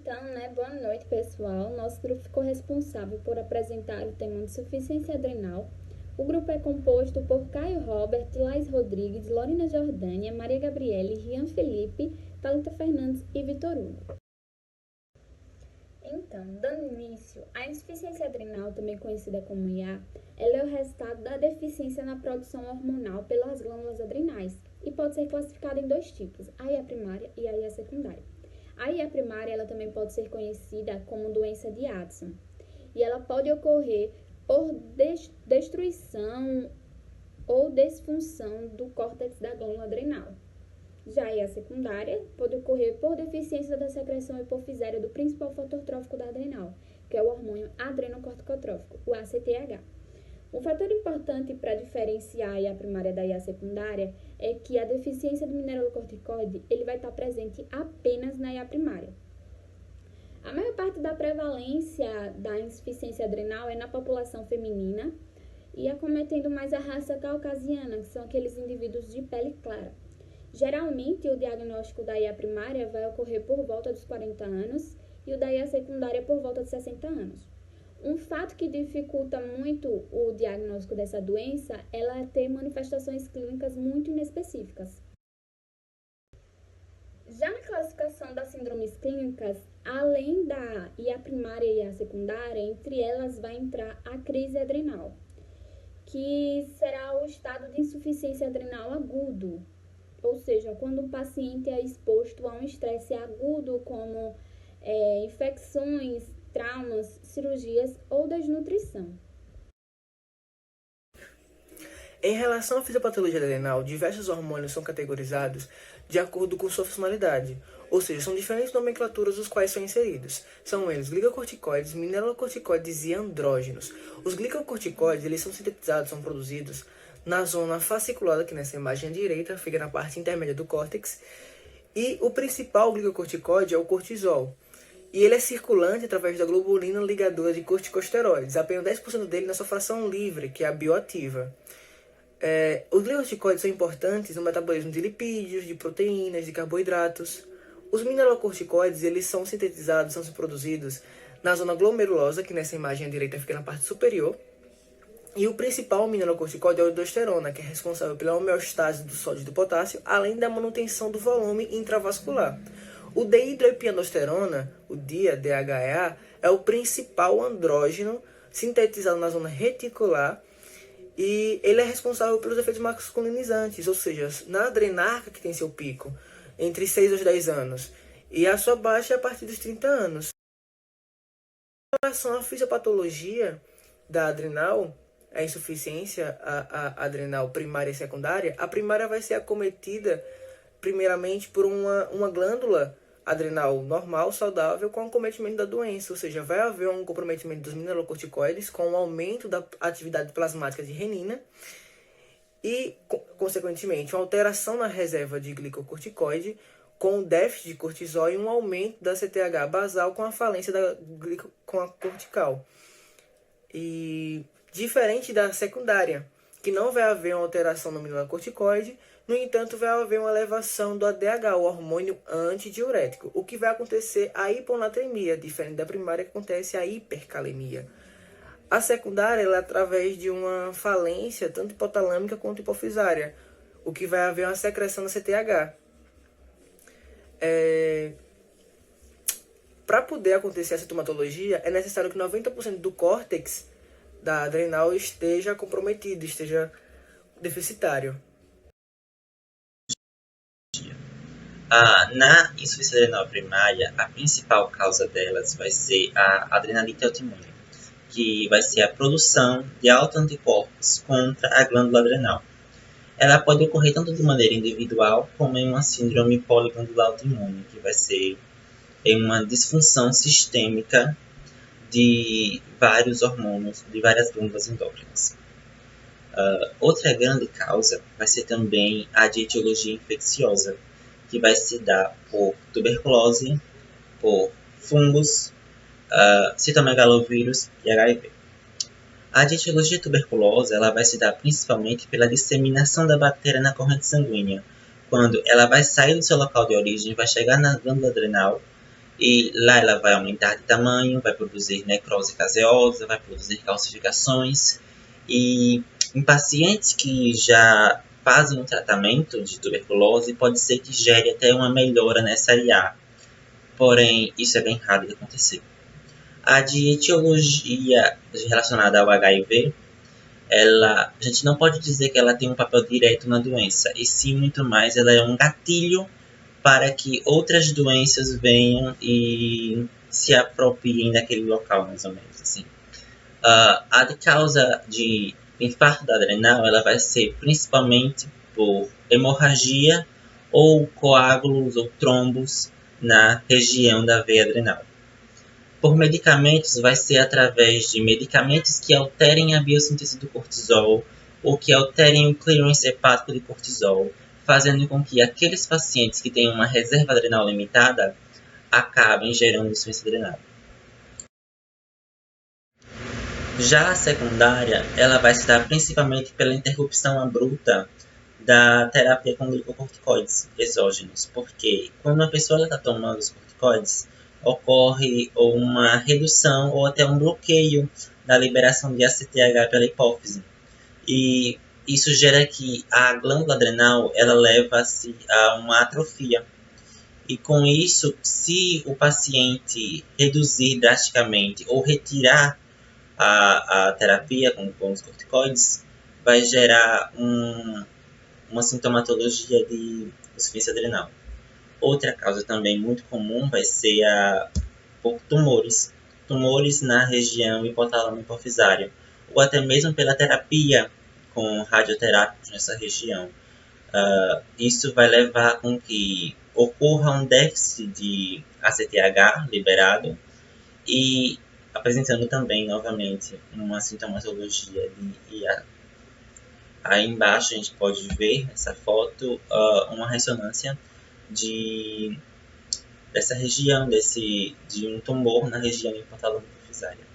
Boa noite, pessoal. Nosso grupo ficou responsável por apresentar o tema de insuficiência adrenal. O grupo é composto por Caio Robert, Laís Rodrigues, Lorena Jordânia, Maria Gabriele, Rian Felipe, Thalita Fernandes e Vitor Hugo. Dando início, a insuficiência adrenal, também conhecida como IA, ela é o resultado da deficiência na produção hormonal pelas glândulas adrenais e pode ser classificada em dois tipos, a IA primária e a IA secundária. A IA primária ela também pode ser conhecida como doença de Addison e ela pode ocorrer por destruição ou disfunção do córtex da glândula adrenal. Já a IA secundária pode ocorrer por deficiência da secreção hipofisária do principal fator trófico da adrenal, que é o hormônio adrenocorticotrófico, o ACTH. Um fator importante para diferenciar a IA primária da IA secundária é que a deficiência do mineralocorticoide ele vai estar presente apenas na IA primária. A maior parte da prevalência da insuficiência adrenal é na população feminina e acometendo mais a raça caucasiana, que são aqueles indivíduos de pele clara. Geralmente, o diagnóstico da IA primária vai ocorrer por volta dos 40 anos e o da IA secundária por volta de 60 anos. Um fato que dificulta muito o diagnóstico dessa doença é ela ter manifestações clínicas muito inespecíficas. Já na classificação das síndromes clínicas, além da IA primária e IA secundária, entre elas vai entrar a crise adrenal, que será o estado de insuficiência adrenal agudo, ou seja, quando o paciente é exposto a um estresse agudo como infecções, traumas, cirurgias ou desnutrição. Em relação à fisiopatologia adrenal, diversos hormônios são categorizados de acordo com sua funcionalidade, ou seja, são diferentes nomenclaturas os quais são inseridos. São eles glicocorticoides, mineralocorticoides e andrógenos. Os glicocorticoides eles são sintetizados, são produzidos na zona fasciculada, que nessa imagem à direita fica na parte intermédia do córtex, e o principal glicocorticoide é o cortisol. E ele é circulante através da globulina ligadora de corticosteroides, apenas 10% dele na sua fração livre, que é a bioativa. Os glicocorticoides são importantes no metabolismo de lipídios, de proteínas, de carboidratos. Os mineralocorticoides eles são sintetizados, são produzidos na zona glomerulosa, que nessa imagem à direita fica na parte superior. E o principal mineralocorticoide é a aldosterona, que é responsável pela homeostase do sódio e do potássio, além da manutenção do volume intravascular. O dehidroepiandrosterona, o DIA, DHEA, é o principal andrógeno sintetizado na zona reticular e ele é responsável pelos efeitos masculinizantes, ou seja, na adrenarca que tem seu pico entre 6 aos 10 anos e a sua baixa é a partir dos 30 anos. Em relação à fisiopatologia da adrenal, a insuficiência adrenal primária e secundária, a primária vai ser acometida primeiramente por uma glândula adrenal normal, saudável, com acometimento da doença, ou seja, vai haver um comprometimento dos mineralocorticoides com o aumento da atividade plasmática de renina e, consequentemente, uma alteração na reserva de glicocorticoide com o déficit de cortisol e um aumento da CTH basal com a falência com a cortical. E diferente da secundária, que não vai haver uma alteração no mineralocorticoide, no entanto, vai haver uma elevação do ADH, o hormônio antidiurético, o que vai acontecer a hiponatremia, diferente da primária que acontece a hipercalemia. A secundária ela é através de uma falência tanto hipotalâmica quanto hipofisária, o que vai haver uma secreção da CTH. Para poder acontecer a sintomatologia, é necessário que 90% do córtex da adrenal esteja comprometido, esteja deficitário. Na insuficiência adrenal primária, a principal causa delas vai ser a adrenalite autoimune, que vai ser a produção de autoanticorpos contra a glândula adrenal. Ela pode ocorrer tanto de maneira individual como em uma síndrome poliglandular autoimune, que vai ser em uma disfunção sistêmica de vários hormônios, de várias glândulas endócrinas. Outra grande causa vai ser também a de etiologia infecciosa, que vai se dar por tuberculose, por fungos, citomegalovírus e HIV. A de etiologia tuberculosa ela vai se dar principalmente pela disseminação da bactéria na corrente sanguínea, quando ela vai sair do seu local de origem, vai chegar na glândula adrenal E lá ela vai aumentar de tamanho, vai produzir necrose caseosa, vai produzir calcificações. E em pacientes que já fazem um tratamento de tuberculose, pode ser que gere até uma melhora nessa LA. Porém, isso é bem raro de acontecer. A de etiologia relacionada ao HIV, a gente não pode dizer que ela tem um papel direto na doença, e sim muito mais ela é um gatilho para que outras doenças venham e se apropriem daquele local, mais ou menos assim. A de causa de infarto adrenal, ela vai ser principalmente por hemorragia ou coágulos ou trombos na região da veia adrenal. Por medicamentos, vai ser através de medicamentos que alterem a biossíntese do cortisol ou que alterem o clearance hepático de cortisol, fazendo com que aqueles pacientes que têm uma reserva adrenal limitada acabem gerando insuficiência adrenal. Já a secundária, ela vai se dar principalmente pela interrupção abrupta da terapia com glicocorticoides exógenos, porque quando uma pessoa está tomando os corticoides, ocorre uma redução ou até um bloqueio da liberação de ACTH pela hipófise. E isso gera que a glândula adrenal ela leva-se a uma atrofia. E com isso, se o paciente reduzir drasticamente ou retirar a terapia com os corticoides, vai gerar uma sintomatologia de insuficiência adrenal. Outra causa também muito comum vai ser por tumores. Tumores na região hipotálamo-hipofisária. Ou até mesmo pela terapia com radioterápicos nessa região. Isso vai levar com que ocorra um déficit de ACTH liberado e apresentando também, novamente, uma sintomatologia de IA. Aí embaixo a gente pode ver nessa foto uma ressonância dessa região, de um tumor na região hipotálamo-hipofisária.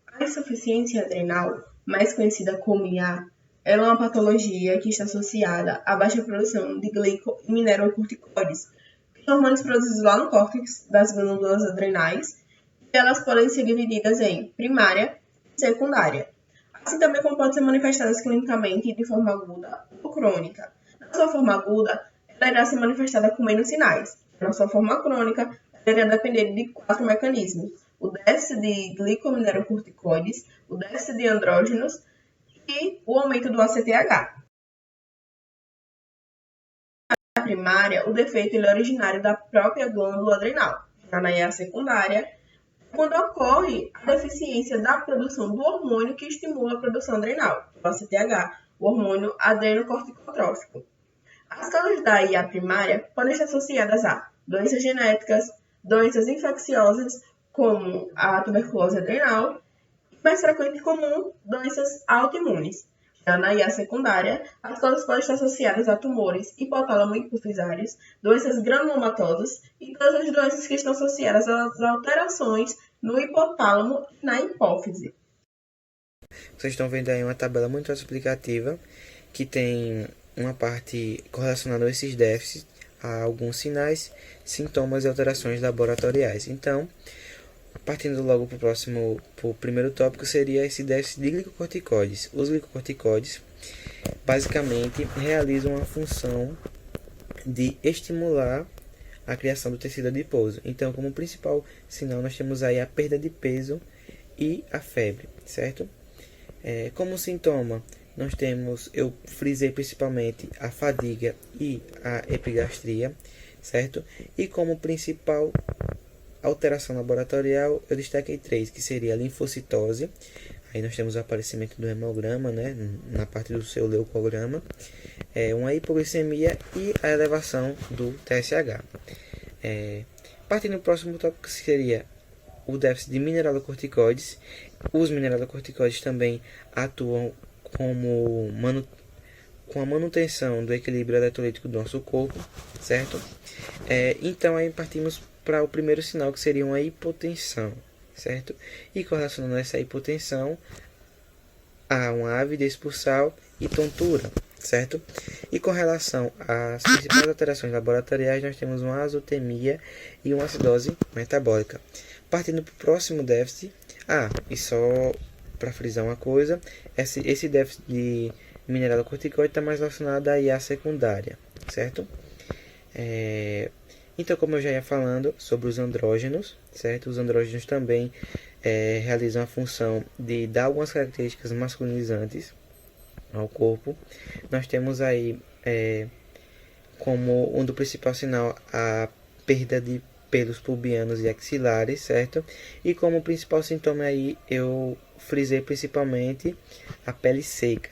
A insuficiência adrenal, mais conhecida como IA, ela é uma patologia que está associada à baixa produção de glico e minerocorticoides, que são hormônios produzidos lá no córtex das glândulas adrenais, e elas podem ser divididas em primária e secundária, assim também como podem ser manifestadas clinicamente de forma aguda ou crônica. Na sua forma aguda, ela irá ser manifestada com menos sinais. Na sua forma crônica, ela irá depender de 4 mecanismos: o déficit de glicominerocorticoides, o déficit de andrógenos e o aumento do ACTH. Na primária, o defeito é originário da própria glândula adrenal. Já na IA secundária, quando ocorre a deficiência da produção do hormônio que estimula a produção adrenal, o ACTH, o hormônio adrenocorticotrófico. As causas da IA primária podem estar associadas a doenças genéticas, doenças infecciosas, como a tuberculose adrenal, e mais frequente e comum, doenças autoimunes. Já na IA secundária, as causas podem estar associadas a tumores hipotálamo-hipofisários, doenças granulomatosas e todas as doenças que estão associadas às alterações no hipotálamo e na hipófise. Vocês estão vendo aí uma tabela muito explicativa que tem uma parte correlacionada a esses déficits, a alguns sinais, sintomas e alterações laboratoriais. Então, partindo logo para o primeiro tópico, seria esse déficit de glicocorticoides. Os glicocorticoides basicamente realizam a função de estimular a criação do tecido adiposo. Então, como principal sinal, nós temos aí a perda de peso e a febre, certo? Como sintoma, nós temos, eu frisei principalmente a fadiga e a epigastria, certo? E como principal alteração laboratorial, eu destaquei 3, que seria a linfocitose. Aí nós temos o aparecimento do hemograma, né, na parte do seu leucograma, uma hipoglicemia e a elevação do TSH. Partindo do próximo tópico, que seria o déficit de mineralocorticoides. Os mineralocorticoides também atuam com a manutenção do equilíbrio eletrolítico do nosso corpo, certo? Então aí partimos para o primeiro sinal, que seria uma hipotensão, certo? E correlacionando essa hipotensão a uma avidez pulsal e tontura. certo? E com relação às principais alterações laboratoriais, nós temos uma azotemia e uma acidose metabólica. Partindo para o próximo déficit, e só para frisar uma coisa, esse déficit de mineralocorticoide está mais relacionado à IA secundária, certo? Então, como eu já ia falando sobre os andrógenos, certo? Os andrógenos também realizam a função de dar algumas características masculinizantes ao corpo. Nós temos aí como um do principal sinal a perda de pelos pubianos e axilares, certo? E como principal sintoma aí eu frisei principalmente a pele seca.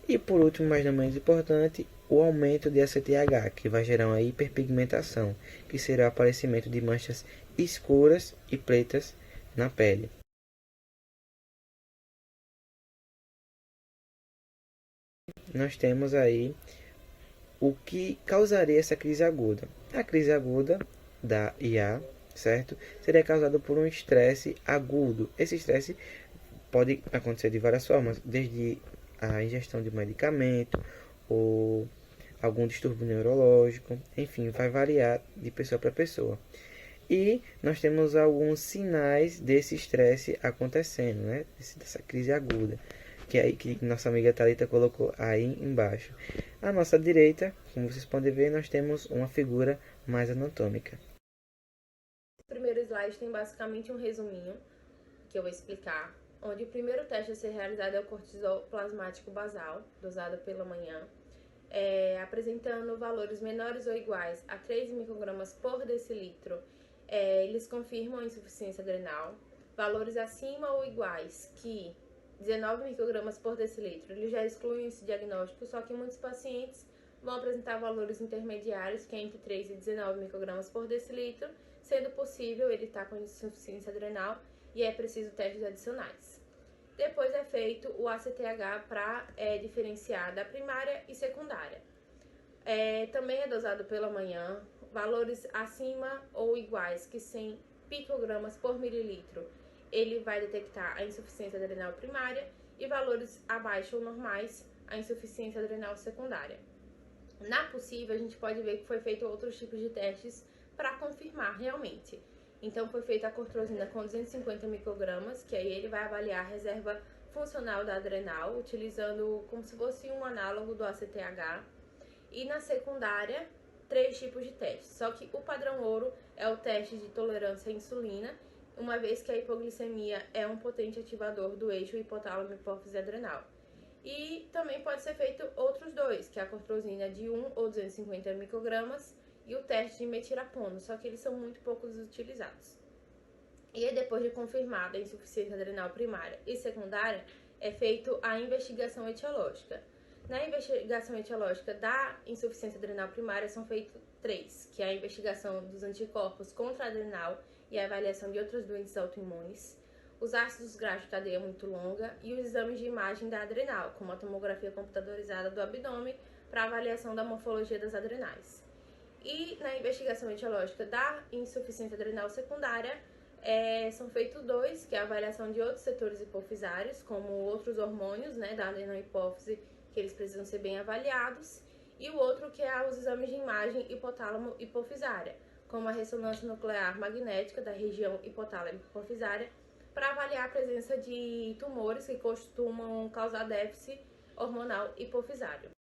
E por último, mas não menos importante, o aumento de ACTH, que vai gerar uma hiperpigmentação, que será o aparecimento de manchas escuras e pretas na pele. Nós temos aí o que causaria essa crise aguda. A crise aguda da IA, certo? Seria causada por um estresse agudo. Esse estresse pode acontecer de várias formas, desde a ingestão de medicamento ou algum distúrbio neurológico, enfim, vai variar de pessoa para pessoa. E nós temos alguns sinais desse estresse acontecendo, né? Dessa crise aguda, que nossa amiga Thalita colocou aí embaixo. À nossa direita, como vocês podem ver, nós temos uma figura mais anatômica. O primeiro slide tem basicamente um resuminho que eu vou explicar, onde o primeiro teste a ser realizado é o cortisol plasmático basal, dosado pela manhã, apresentando valores menores ou iguais a 3 microgramas por decilitro. Eles confirmam a insuficiência adrenal. Valores acima ou iguais que 19 microgramas por decilitro, eles já excluem esse diagnóstico, só que muitos pacientes vão apresentar valores intermediários, que é entre 3 e 19 microgramas por decilitro, sendo possível ele estar com insuficiência adrenal e é preciso testes adicionais. Depois é feito o ACTH para diferenciar da primária e secundária. Também é dosado pela manhã, valores acima ou iguais que 100 picogramas por mililitro, ele vai detectar a insuficiência adrenal primária, e valores abaixo ou normais, a insuficiência adrenal secundária. Na possível, a gente pode ver que foi feito outros tipos de testes para confirmar realmente. Então, foi feita a cortrosina com 250 microgramas, que aí ele vai avaliar a reserva funcional da adrenal, utilizando como se fosse um análogo do ACTH. E na secundária, 3 tipos de testes. Só que o padrão ouro é o teste de tolerância à insulina, uma vez que a hipoglicemia é um potente ativador do eixo hipotálamo hipófise adrenal. E também pode ser feito outros 2, que é a cortrosina de 1 ou 250 microgramas e o teste de metirapono, só que eles são muito poucos utilizados. E aí, depois de confirmada a insuficiência adrenal primária e secundária, é feito a investigação etiológica. Na investigação etiológica da insuficiência adrenal primária são feitos 3, que é a investigação dos anticorpos contra a adrenal e a avaliação de outras doenças autoimunes, os ácidos graxos de cadeia muito longa e os exames de imagem da adrenal, como a tomografia computadorizada do abdômen para avaliação da morfologia das adrenais. E na investigação etiológica da insuficiência adrenal secundária, são feitos 2, que é a avaliação de outros setores hipofisários, como outros hormônios, né, da adenohipófise, que eles precisam ser bem avaliados, e o outro que é os exames de imagem hipotálamo hipofisária, como a ressonância nuclear magnética da região hipotálamo hipofisária, para avaliar a presença de tumores que costumam causar déficit hormonal hipofisário.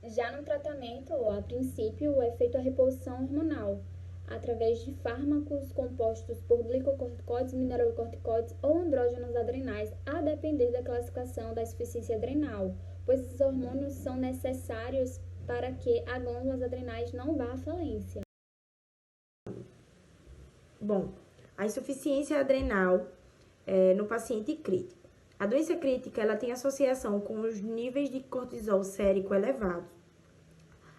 Já no tratamento, a princípio, é feita a reposição hormonal, através de fármacos compostos por glicocorticoides, mineralocorticoides ou andrógenos adrenais, a depender da classificação da insuficiência adrenal, pois esses hormônios são necessários para que a glândulas adrenais não vá à falência. Bom, a insuficiência adrenal no paciente crítico. A doença crítica ela tem associação com os níveis de cortisol sérico elevados.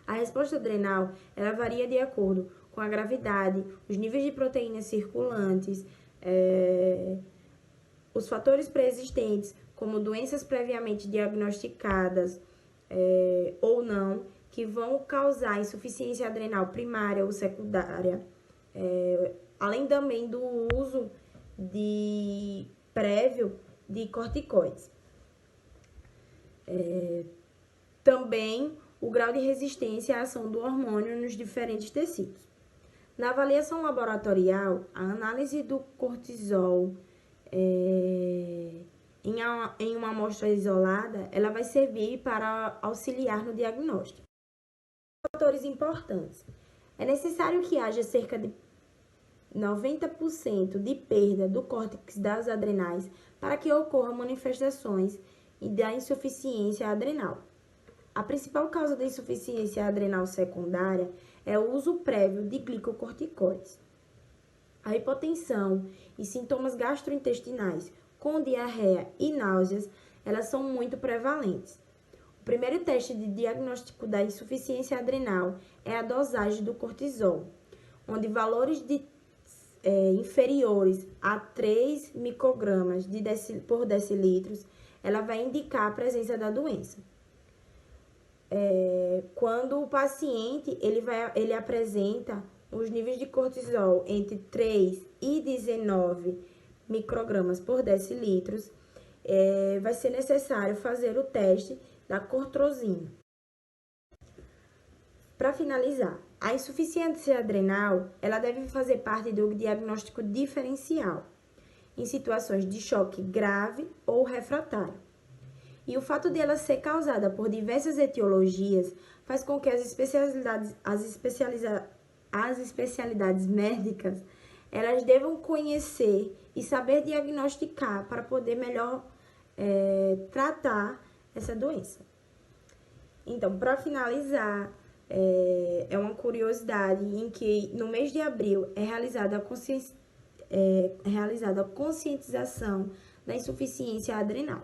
A resposta adrenal ela varia de acordo com a gravidade, os níveis de proteínas circulantes, os fatores pré-existentes, como doenças previamente diagnosticadas ou não, que vão causar insuficiência adrenal primária ou secundária, além também do uso prévio de corticoides. Também o grau de resistência à ação do hormônio nos diferentes tecidos. Na avaliação laboratorial, a análise do cortisol em uma amostra isolada, ela vai servir para auxiliar no diagnóstico. Fatores importantes. É necessário que haja cerca de 90% de perda do córtex das adrenais para que ocorram manifestações da insuficiência adrenal. A principal causa da insuficiência adrenal secundária é o uso prévio de glicocorticoides. A hipotensão e sintomas gastrointestinais com diarreia e náuseas, elas são muito prevalentes. O primeiro teste de diagnóstico da insuficiência adrenal é a dosagem do cortisol, onde valores inferiores a 3 microgramas por decilitros, ela vai indicar a presença da doença. Quando o paciente ele apresenta os níveis de cortisol entre 3 e 19 microgramas por decilitros, vai ser necessário fazer o teste da cortrosina. Para finalizar, a insuficiência adrenal ela deve fazer parte do diagnóstico diferencial em situações de choque grave ou refratário. E o fato de ela ser causada por diversas etiologias faz com que as especialidades médicas elas devam conhecer e saber diagnosticar para poder melhor tratar essa doença. Então, para finalizar, é uma curiosidade em que no mês de abril é realizada a conscientização da insuficiência adrenal.